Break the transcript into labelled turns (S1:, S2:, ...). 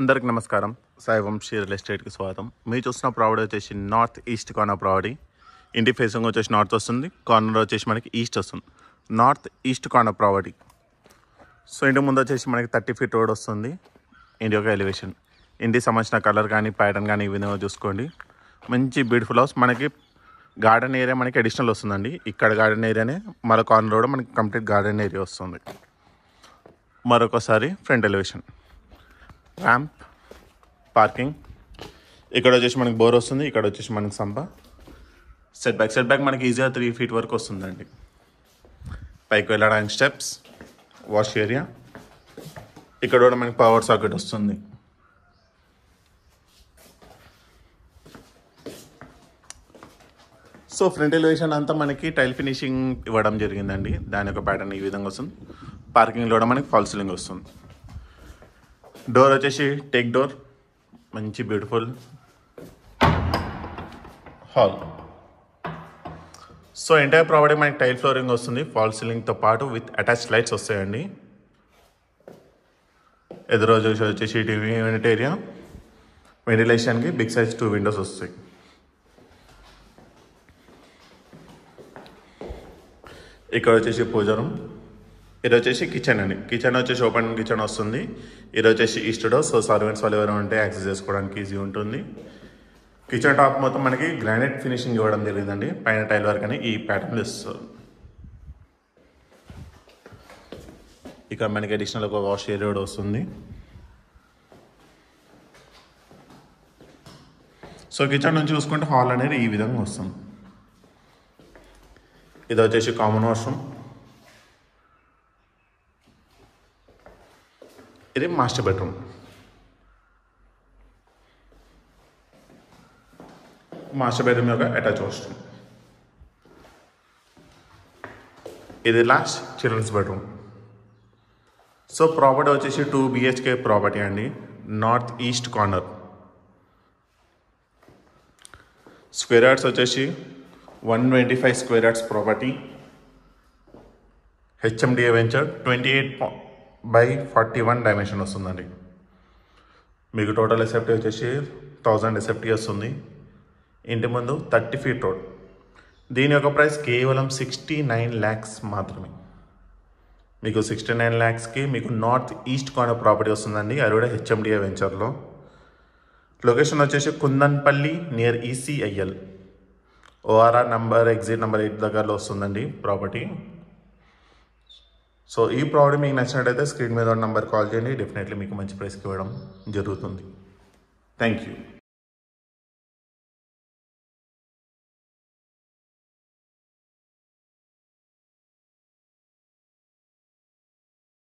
S1: అందరికి నమస్కారం. సాయి వంశీ రియల్ ఎస్టేట్కి స్వాగతం. మీరు చూసిన ప్రాపర్టీ వచ్చేసి నార్త్ ఈస్ట్ కార్నర్ ప్రాపర్టీ. ఇంటి ఫేసింగ్ వచ్చేసి నార్త్ వస్తుంది, కార్నర్ వచ్చేసి మనకి ఈస్ట్ వస్తుంది. North east corner property. So ఇంటి ముందు వచ్చేసి మనకి 30 feet రోడ్ వస్తుంది. ఇంటి యొక్క ఎలివేషన్, ఇంటికి సంబంధించిన కలర్ కానీ ప్యాటర్న్ కానీ ఈ విధంగా చూసుకోండి. మంచి బ్యూటిఫుల్ హౌస్. మనకి గార్డెన్ ఏరియా మనకి అడిషనల్ వస్తుందండి. ఇక్కడ గార్డెన్ ఏరియానే, మరో కార్నర్ కూడా మనకి కంప్లీట్ గార్డెన్ ఏరియా వస్తుంది. మరొకసారి ఫ్రంట్ ఎలివేషన్, ర్యాంప్, పార్కింగ్. ఇక్కడ వచ్చేసి మనకి బోర్ వస్తుంది, ఇక్కడ వచ్చేసి మనకి సంప. సెట్ బ్యాక్ మనకి ఈజీగా 3 feet వరకు వస్తుందండి. పైకి వెళ్ళడానికి స్టెప్స్, వాష్ ఏరియా. ఇక్కడ కూడా మనకి పవర్ సాకెట్ వస్తుంది. సో ఫ్రంట్ ఎలివేషన్ అంతా మనకి టైల్ ఫినిషింగ్ ఇవ్వడం జరిగిందండి. దాని యొక్క ప్యాటర్న్ ఈ విధంగా వస్తుంది. పార్కింగ్లో కూడా మనకి ఫాల్ సీలింగ్ వస్తుంది. డోర్ వచ్చేసి టేక్ డోర్, మంచి beautiful hall. So entire property మనకి టైల్ ఫ్లోరింగ్ వస్తుంది, ఫాల్ సీలింగ్తో పాటు విత్ అటాచ్డ్ లైట్స్ వస్తాయండి. ఎదురు వచ్చేసి టీవీ యూనిట్ ఏరియా, వెంటిలేషన్కి బిగ్ సైజ్ 2 windows వస్తాయి. ఇక్కడ వచ్చేసి పూజ రూమ్. ఇది వచ్చేసి కిచెన్ అండి. కిచెన్ వచ్చేసి ఓపెన్ కిచెన్ వస్తుంది. ఇది వచ్చేసి ఈస్ట్ డోర్. సో సర్వెంట్స్ వాళ్ళు ఎవరైనా ఉంటే యాక్సెస్ చేసుకోవడానికి ఈజీ ఉంటుంది. కిచెన్ టాప్ మొత్తం మనకి గ్రానైట్ ఫినిషింగ్ ఇవ్వడం జరిగిందండి. పైన టైల్ వర్క్ అని ఈ ప్యాటర్న్ ఇస్తుంది. ఇక మనకి అడిషనల్ ఒక వాష్ ఏరియా కూడా వస్తుంది. సో కిచెన్ నుంచి చూసుకుంటే హాల్ అనేది ఈ విధంగా వస్తుంది. ఇది వచ్చేసి కామన్ వాష్రూమ్. ఇది మాస్టర్ బెడ్రూమ్. మాస్టర్ బెడ్రూమ్ యొక్క అటాచ్ వాష్రూమ్. ఇది last children's bedroom. So property వచ్చేసి 2 BHK ప్రాపర్టీ అండి. North east corner. Square yards వచ్చేసి 125 square yards ప్రాపర్టీ. HMDA వెంచర్ 28/41 డైమెన్షన్ వస్తుందండి. మీకు టోటల్ ఎస్ఎఫ్టీ వచ్చేసి 1000 ఎస్ఎఫ్టీ వస్తుంది. ఇంటి ముందు 30 feet రోడ్. దీని యొక్క ప్రైస్ కేవలం 69 lakhs మాత్రమే. మీకు 69 lakhsకి మీకు నార్త్ ఈస్ట్ కార్నర్ ప్రాపర్టీ వస్తుందండి. అది కూడా HMDA వెంచర్లో. లొకేషన్ వచ్చేసి Kundanpalli near ECIL. ORR number exit number 8 దగ్గరలో వస్తుందండి ప్రాపర్టీ. సో ఈ ప్రాపర్టీ మీకు నచ్చినట్టయితే స్క్రీన్ మీద ఉన్న నెంబర్ కాల్ చేయండి. డెఫినెట్లీ మీకు మంచి ప్రైస్కి ఇవ్వడం జరుగుతుంది. Thank you.